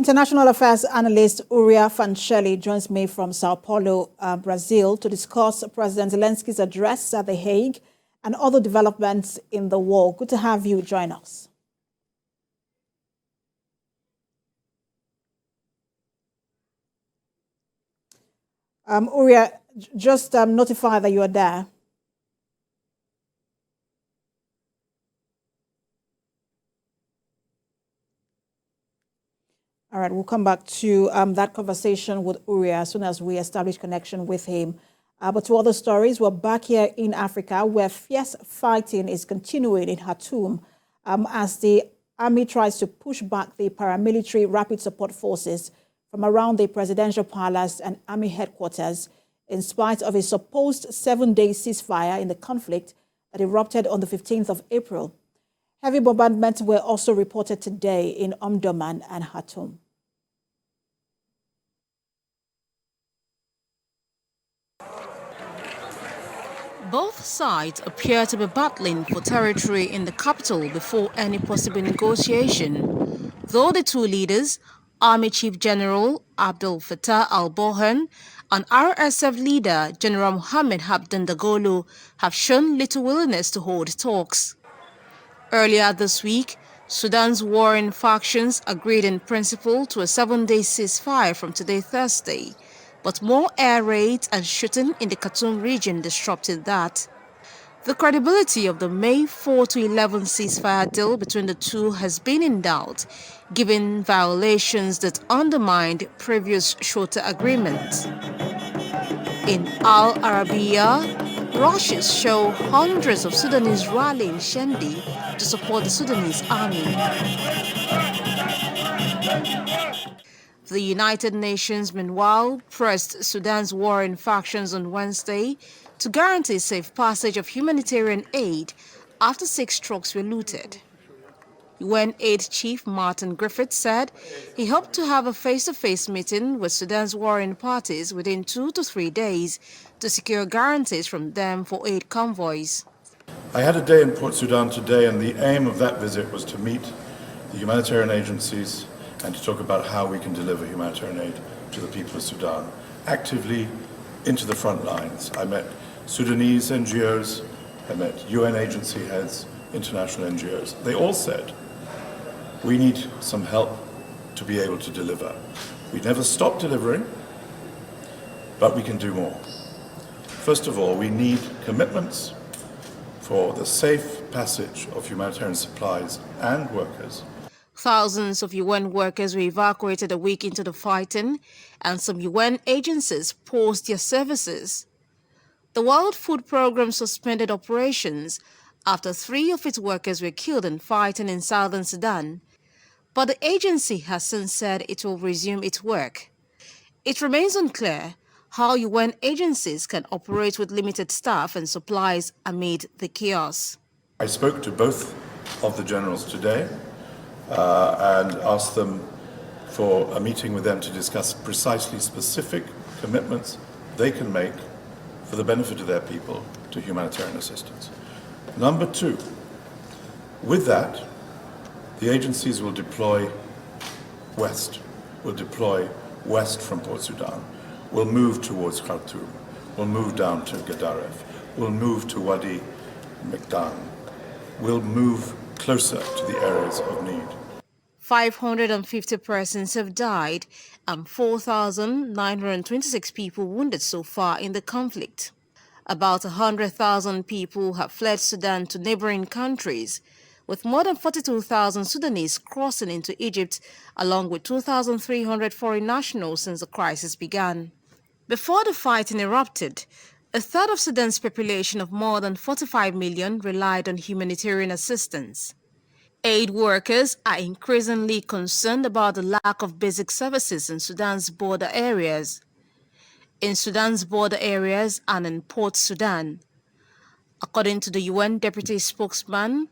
International affairs analyst Uriah Fancelli joins me from Sao Paulo, Brazil, to discuss President Zelensky's address at The Hague and other developments in the war. Good to have you join us. Uriah, just notify that you are there. All right, we'll come back to that conversation with Uriah as soon as we establish connection with him. But to other stories, we're back here in Africa where fierce fighting is continuing in Khartoum as the army tries to push back the paramilitary rapid support forces from around the presidential palace and army headquarters in spite of a supposed 7-day ceasefire in the conflict that erupted on the 15th of April. Heavy bombardments were also reported today in Omdurman and Khartoum. Both sides appear to be battling for territory in the capital before any possible negotiation, though the two leaders, Army Chief General Abdel Fattah al-Burhan and RSF leader General Mohammed Hamdan Dagalo, have shown little willingness to hold talks. Earlier this week, Sudan's warring factions agreed in principle to a 7-day ceasefire from today Thursday, but more air raids and shooting in the Khartoum region disrupted that. The credibility of the May 4 to 11 ceasefire deal between the two has been in doubt, given violations that undermined previous shorter agreements. In Al Arabiya, rushes show hundreds of Sudanese rallying Shendi to support the Sudanese army. The United Nations, meanwhile, pressed Sudan's warring factions on Wednesday to guarantee safe passage of humanitarian aid after 6 trucks were looted. UN Aid Chief Martin Griffiths said he hoped to have a face-to-face meeting with Sudan's warring parties within 2 to 3 days to secure guarantees from them for aid convoys. I had a day in Port Sudan today, and the aim of that visit was to meet the humanitarian agencies and to talk about how we can deliver humanitarian aid to the people of Sudan, actively into the front lines. I met Sudanese NGOs, I met UN agency heads, international NGOs. They all said, we need some help to be able to deliver. We never stop delivering, but we can do more. First of all, we need commitments for the safe passage of humanitarian supplies and workers. Thousands of UN workers were evacuated a week into the fighting, and some UN agencies paused their services. The World Food Programme suspended operations after 3 of its workers were killed in fighting in southern Sudan, but the agency has since said it will resume its work. It remains unclear how UN agencies can operate with limited staff and supplies amid the chaos. I spoke to both of the generals today and asked them for a meeting with them to discuss precisely specific commitments they can make for the benefit of their people to humanitarian assistance. Number 2, with that, the agencies will deploy west from Port Sudan, will move towards Khartoum, will move down to Gadaref, will move to Wadi Mekdan, will move closer to the areas of need. 550 persons have died and 4,926 people wounded so far in the conflict. About 100,000 people have fled Sudan to neighboring countries, with more than 42,000 Sudanese crossing into Egypt, along with 2,300 foreign nationals since the crisis began. Before the fighting erupted, a third of Sudan's population of more than 45 million relied on humanitarian assistance. Aid workers are increasingly concerned about the lack of basic services in Sudan's border areas. In Sudan's border areas and in Port Sudan, according to the UN deputy spokesman,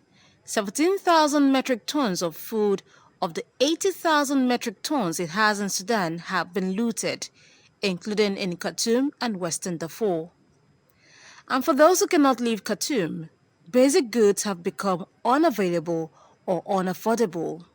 17,000 metric tons of food of the 80,000 metric tons it has in Sudan have been looted, including in Khartoum and Western Darfur. And for those who cannot leave Khartoum, basic goods have become unavailable or unaffordable.